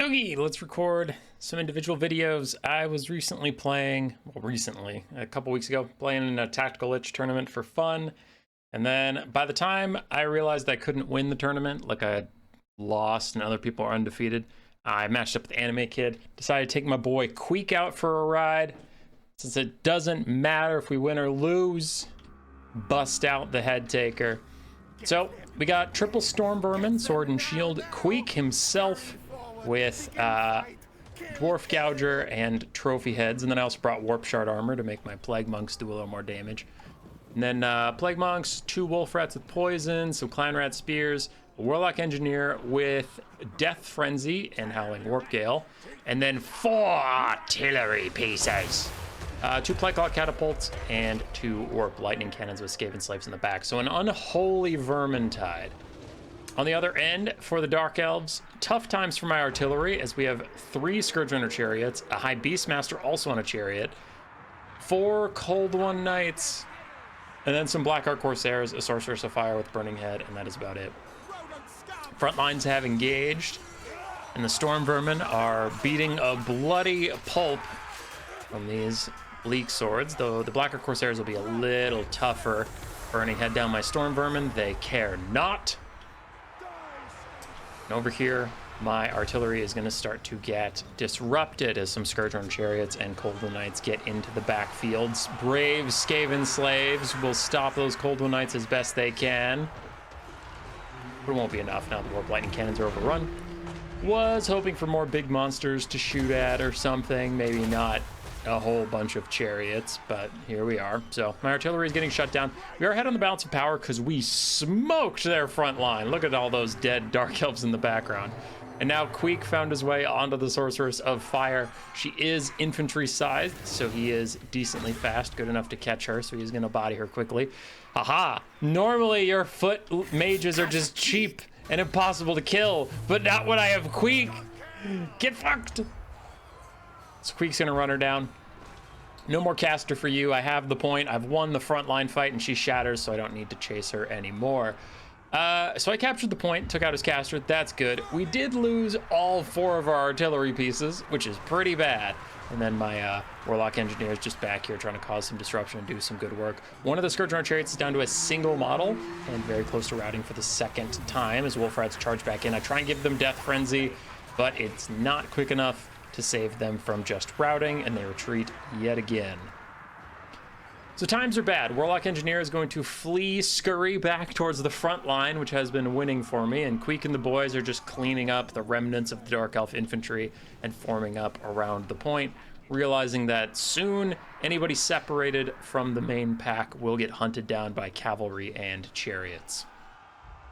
Okay, let's record some individual videos. I was recently playing, a couple weeks ago, playing in a Tactical Lich tournament for fun. And then by the time I realized I couldn't win the tournament, like I had lost and other people are undefeated, I matched up with the Anime Kid, decided to take my boy Queek out for a ride. Since it doesn't matter if we win or lose, bust out the head taker. So we got triple Storm Vermin, Sword and Shield, Queek himself with Dwarf Gouger and Trophy Heads, and then I also brought Warp Shard Armor to make my Plague Monks do a little more damage. And then Plague Monks, 2 Wolf Rats with Poison, some Clan Rat Spears, a Warlock Engineer with Death Frenzy and Howling Warp Gale, and then 4 artillery pieces. 2 Plague Claw Catapults and 2 Warp Lightning Cannons with Skaven Slaves in the back. So an unholy Vermintide. On the other end, for the Dark Elves, tough times for my artillery, as we have 3 Scourge Runner Chariots, a High Beastmaster also on a chariot, 4 Cold One Knights, and then some Black Ark Corsairs, a Sorceress of Fire with Burning Head, and that is about it. Frontlines have engaged, and the Storm Vermin are beating a bloody pulp from these Bleak Swords, though the Black Ark Corsairs will be a little tougher. Burning Head down my Storm Vermin, they care not. And over here, my artillery is going to start to get disrupted as some Scourge Runner Chariots and Cold One Knights get into the backfields. Brave Skaven Slaves will stop those Cold One Knights as best they can. But it won't be enough now the Warp Lightning Cannons are overrun. Was hoping for more big monsters to shoot at or something. Maybe not a whole bunch of chariots, but here we are. So my artillery is getting shut down. We are ahead on the balance of power because we smoked their front line. Look at all those dead Dark Elves in the background. And now Queek found his way onto the Sorceress of Fire. She is infantry sized, so he is decently fast, good enough to catch her, so he's gonna body her quickly. Haha, normally your foot mages are just cheap and impossible to kill, but not when I have Queek. Get fucked. So Queek's gonna run her down. No more caster for you. I have the point. I've won the frontline fight and she shatters, so I don't need to chase her anymore. So I captured the point, took out his caster. That's good. We did lose all 4 of our artillery pieces, which is pretty bad. And then my Warlock Engineer is just back here trying to cause some disruption and do some good work. One of the Scourge Runner Chariots is down to a single model and very close to routing for the 2nd time as Wolf Rats charge back in. I try and give them Death Frenzy, but it's not quick enough to save them from just routing, and they retreat yet again. So times are bad. Warlock Engineer is going to scurry back towards the front line, which has been winning for me, and Queek and the boys are just cleaning up the remnants of the Dark Elf infantry and forming up around the point, realizing that soon anybody separated from the main pack will get hunted down by cavalry and chariots.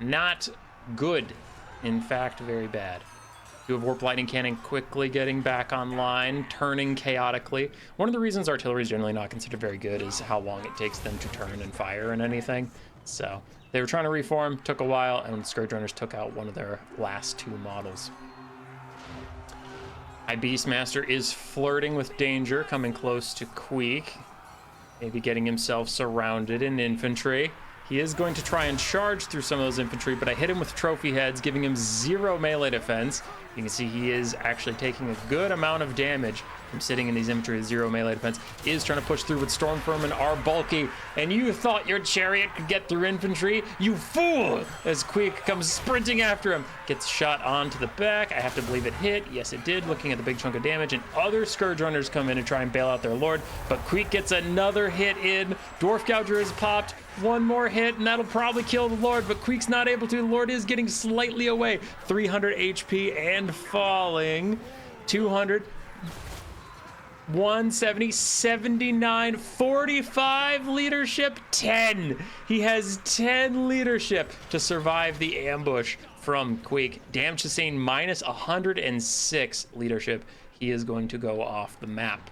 Not good. In fact, very bad. You have Warp Lightning Cannon quickly getting back online, turning chaotically. One of the reasons artillery is generally not considered very good is how long it takes them to turn and fire and anything. So they were trying to reform, took a while, and Scourge Runners took out one of their last 2 models. High Beastmaster is flirting with danger, coming close to Queek, maybe getting himself surrounded in infantry. He is going to try and charge through some of those infantry, but I hit him with Trophy Heads, giving him 0 melee defense. You can see he is actually taking a good amount of damage from sitting in these infantry with 0 melee defense. He is trying to push through with Storm Vermin are bulky, and you thought your chariot could get through infantry? You fool! As Queek comes sprinting after him. Gets shot onto the back. I have to believe it hit. Yes, it did, looking at the big chunk of damage, and other Scourge Runners come in and try and bail out their lord, but Queek gets another hit in. Dwarf Gouger is popped. 1 more hit, and that'll probably kill the Lord, but Queek's not able to. The Lord is getting slightly away. 300 HP and falling. 200. 170, 79, 45 leadership, 10. He has 10 leadership to survive the ambush from Queek. Damage sustained minus 106 leadership. He is going to go off the map.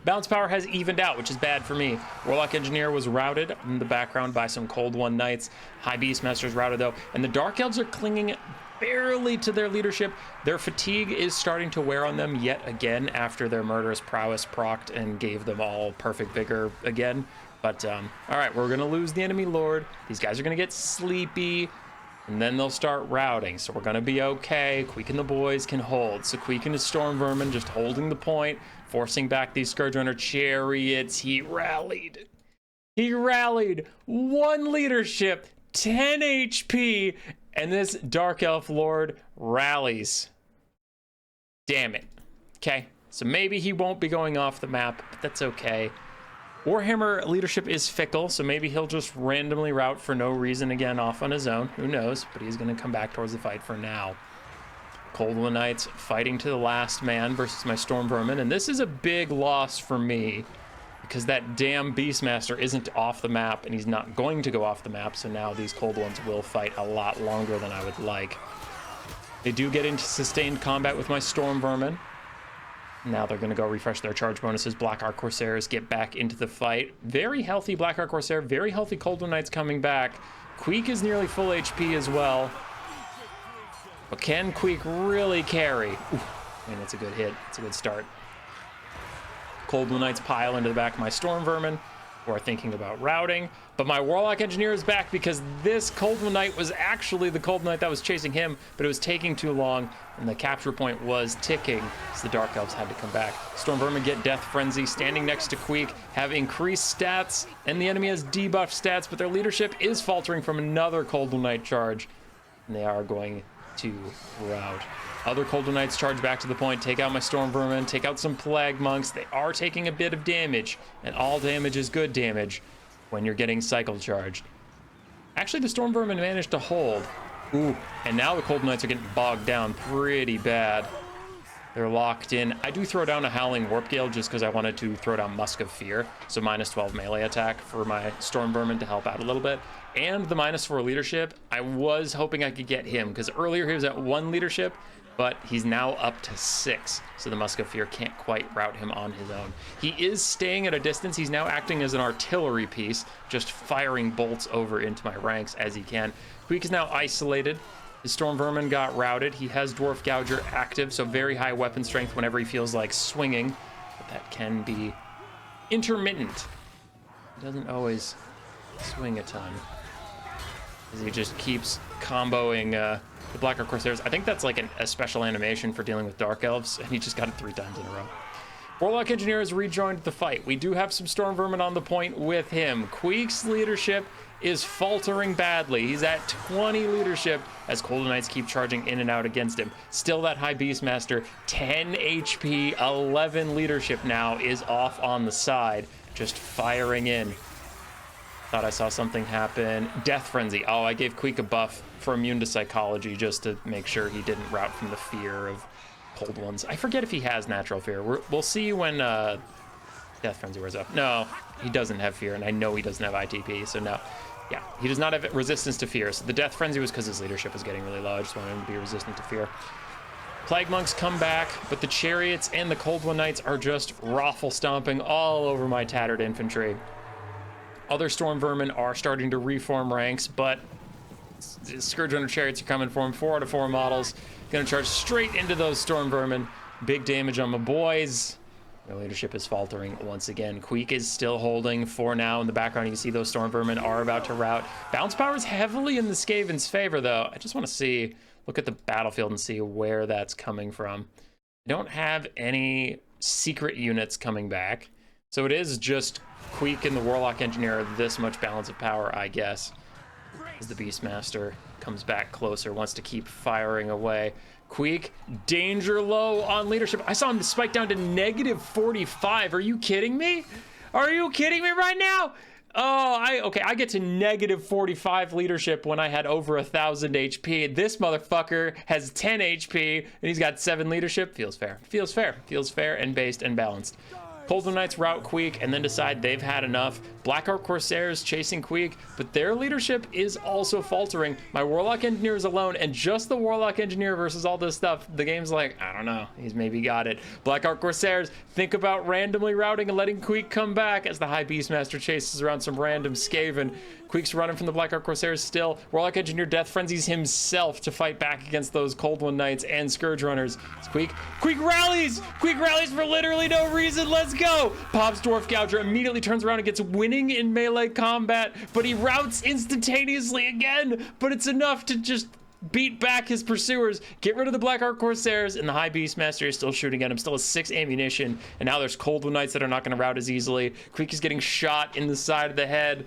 Balance power has evened out, which is bad for me. Warlock Engineer was routed in the background by some Cold One Knights. High Beastmaster is routed though, and the Dark Elves are clinging barely to their leadership. Their fatigue is starting to wear on them yet again after their murderous prowess procced and gave them all perfect vigor again. But all right, we're gonna lose the enemy lord. These guys are gonna get sleepy. and then they'll start routing. So we're gonna be okay. Queek and the boys can hold. So Queek and his Storm Vermin just holding the point, forcing back these Scourge Runner chariots. He rallied. He rallied 1 leadership, 10 HP, and this Dark Elf Lord rallies. Damn it. Okay, so maybe he won't be going off the map, but that's okay. Warhammer leadership is fickle, so maybe he'll just randomly route for no reason again off on his own. Who knows? But he's going to come back towards the fight for now. Cold War Knights fighting to the last man versus my Storm Vermin, and this is a big loss for me because that damn Beastmaster isn't off the map, and he's not going to go off the map, so now these Cold Ones will fight a lot longer than I would like. They do get into sustained combat with my Storm Vermin. Now they're going to go refresh their charge bonuses. Black Ark Corsairs get back into the fight. Very healthy Black Ark Corsair, very healthy Cold War Knights coming back. Queek is nearly full HP as well. But can Queek really carry? Ooh, man, that's a good hit. It's a good start. Cold War Knights pile into the back of my Storm Vermin, who are thinking about routing. But my Warlock Engineer is back because this Cold War Knight was actually the Cold War Knight that was chasing him, but it was taking too long, and the capture point was ticking, so the Dark Elves had to come back. Storm Vermin get Death Frenzy, standing next to Queek, have increased stats, and the enemy has debuffed stats, but their leadership is faltering from another Cold War Knight charge, and they are going to rout. Other Cold War Knights charge back to the point, take out my Storm Vermin, take out some Plague Monks. They are taking a bit of damage, and all damage is good damage when you're getting cycle charged. Actually, the Storm Vermin managed to hold. Ooh, and now the Cold War Knights are getting bogged down pretty bad. They're locked in. I do throw down a Howling Warp Gale just because I wanted to throw down Musk of Fear, so -12 melee attack for my Storm Vermin to help out a little bit. And the -4 leadership, I was hoping I could get him, because earlier he was at 1 leadership, but he's now up to 6, so the Musk of Fear can't quite route him on his own. He is staying at a distance. He's now acting as an artillery piece, just firing bolts over into my ranks as he can. Queek is now isolated. His Storm Vermin got routed. He has Dwarf Gouger active, so very high weapon strength whenever he feels like swinging, but that can be intermittent. He doesn't always swing a ton, as he just keeps comboing the Black Ark Corsairs. I think that's like a special animation for dealing with Dark Elves, and he just got it 3 times in a row. Warlock Engineer has rejoined the fight. We do have some Storm Vermin on the point with him. Queek's leadership is faltering badly. He's at 20 leadership as Cold War Knights keep charging in and out against him. Still that high Beastmaster, 10 HP, 11 leadership now, is off on the side, just firing in. Thought I saw something happen. Death Frenzy. Oh, I gave Queek a buff for immune to psychology just to make sure he didn't route from the fear of cold ones. I forget if he has natural fear. We'll see when Death Frenzy wears off. No, he doesn't have fear, and I know he doesn't have ITP, so no. Yeah, he does not have resistance to fear. So the Death Frenzy was because his leadership was getting really low. I just wanted him to be resistant to fear. Plague Monks come back, but the Chariots and the Cold War Knights are just raffle stomping all over my tattered infantry. Other Storm Vermin are starting to reform ranks, but Scourge Runner Chariots are coming for him. 4 out of 4 models. Gonna charge straight into those Storm Vermin. Big damage on my boys. Their leadership is faltering once again. Queek is still holding for now. In the background, you can see those Storm Vermin are about to rout. Bounce power is heavily in the Skaven's favor, though. I just want to see, look at the battlefield and see where that's coming from. I don't have any secret units coming back, so it is just Queek and the Warlock Engineer this much balance of power, I guess. As the Beastmaster comes back closer, wants to keep firing away. Queek, danger low on leadership. I saw him spike down to -45. Are you kidding me? Are you kidding me right now? Oh, okay, I get to -45 leadership when I had over 1,000 HP. This motherfucker has 10 HP, and he's got 7 leadership. Feels fair. Feels fair. Feels fair and based and balanced. Cold War Knights rout Queek and then decide they've had enough. Black Ark Corsairs chasing Queek, but their leadership is also faltering. My Warlock Engineer is alone, and just the Warlock Engineer versus all this stuff. The game's like, I don't know, he's maybe got it. Black Ark Corsairs think about randomly routing and letting Queek come back as the High Beastmaster chases around some random Skaven. Queek's running from the Black Ark Corsairs still. Warlock Engineer Death Frenzies himself to fight back against those Cold War Knights and Scourge Runners. It's Queek. Queek rallies! Queek rallies for literally no reason. Let's go. Pops Dwarf Gouger, immediately turns around and gets winning in melee combat, but he routs instantaneously again, but it's enough to just beat back his pursuers, get rid of the Black Ark Corsairs, and the High Beastmaster is still shooting at him, still has 6 ammunition, and now there's Coldwood Knights that are not going to rout as easily. Queek is getting shot in the side of the head.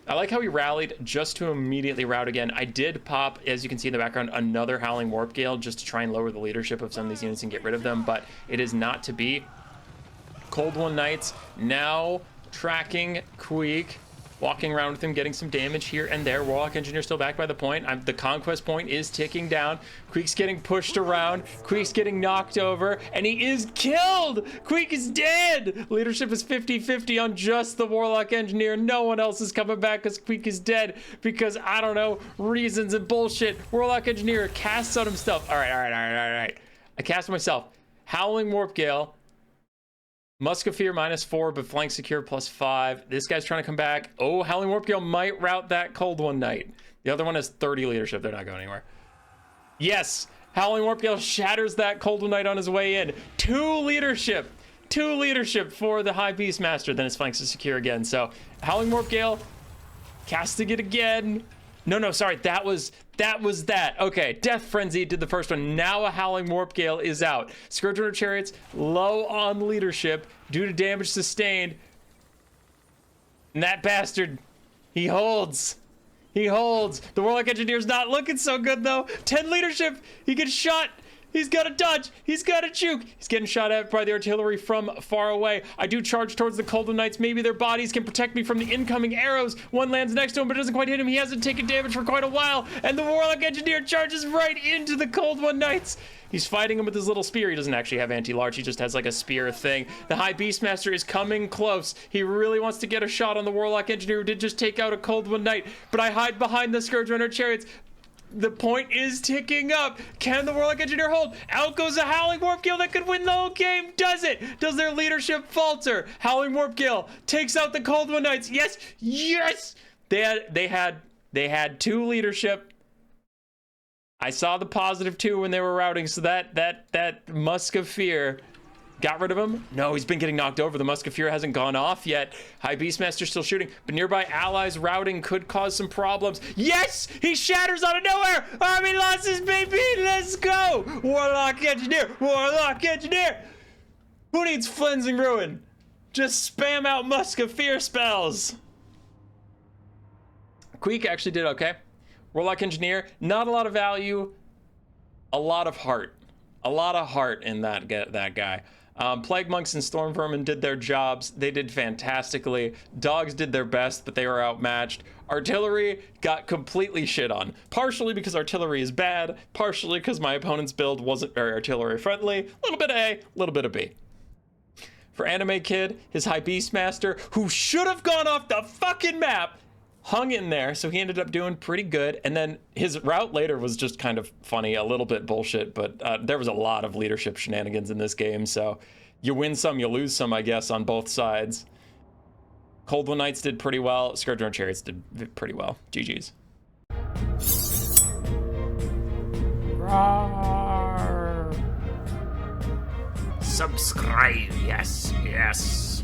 I like how he rallied just to immediately rout again. I did pop, as you can see in the background, another Howling Warp Gale just to try and lower the leadership of some of these units and get rid of them, but it is not to be. Coldwood Knights now tracking Queek, walking around with him, getting some damage here and there. Warlock Engineer still back by the point. The conquest point is ticking down. Queek's getting pushed around. Queek's getting knocked over, and he is killed. Queek is dead. Leadership is 50-50 on just the Warlock Engineer. No one else is coming back because Queek is dead because, I don't know, reasons and bullshit. Warlock Engineer casts on himself. All right. I cast myself. Howling Warp Gale. Musketeer -4, but flank secure +5. This guy's trying to come back. Oh, Howling Warp Gale might rout that Coldwood Knight. The other one has 30 leadership. They're not going anywhere. Yes, Howling Warp Gale shatters that Coldwood Knight on his way in. 2 leadership for the High Beastmaster. Then his flanks is secure again. So Howling Warp Gale casting it again. No, sorry, that was that. Okay, Death Frenzy did the first one. Now a Howling Warp Gale is out. Scourge Runner Chariots low on leadership due to damage sustained. And that bastard, he holds. The Warlock Engineer's not looking so good though. 10 leadership, he gets shot. He's got to dodge. He's got to juke. He's getting shot at by the artillery from far away. I do charge towards the Coldwood Knights. Maybe their bodies can protect me from the incoming arrows. One lands next to him, but it doesn't quite hit him. He hasn't taken damage for quite a while. And the Warlock Engineer charges right into the Coldwood Knights. He's fighting him with his little spear. He doesn't actually have anti-large. He just has like a spear thing. The High Beastmaster is coming close. He really wants to get a shot on the Warlock Engineer who did just take out a Coldwood Knight. But I hide behind the Scourge Runner Chariots. The point is ticking up. Can the Warlock Engineer hold? Out goes a Howling Warp Gale that could win the whole game. Does it? Does their leadership falter? Howling Warp Gale takes out the Coldwood Knights. Yes. They had 2 leadership. I saw the +2 when they were routing. So that Musk of Fear got rid of him. No, he's been getting knocked over. The Musk of Fear hasn't gone off yet. High Beastmaster still shooting, but nearby allies routing could cause some problems. Yes, he shatters out of nowhere. Army losses, baby. Let's go. Warlock Engineer. Who needs Cleansing Ruin? Just spam out Musk of Fear spells. Queek actually did okay. Warlock Engineer, not a lot of value, a lot of heart. A lot of heart in that guy. Plague Monks and Storm Vermin did their jobs. They did fantastically. Dogs did their best, but they were outmatched. Artillery got completely shit on. Partially because artillery is bad, partially because my opponent's build wasn't very artillery friendly. A little bit of A, a little bit of B. For Anime Kid, his High Beastmaster, who should have gone off the fucking map, hung in there, so he ended up doing pretty good. And then his route later was just kind of funny, a little bit bullshit, but there was a lot of leadership shenanigans in this game, so you win some, you lose some, I guess, on both sides. Coldwood Knights did pretty well. Scourge Runner Chariots did pretty well. GG's. Roar. Subscribe, yes.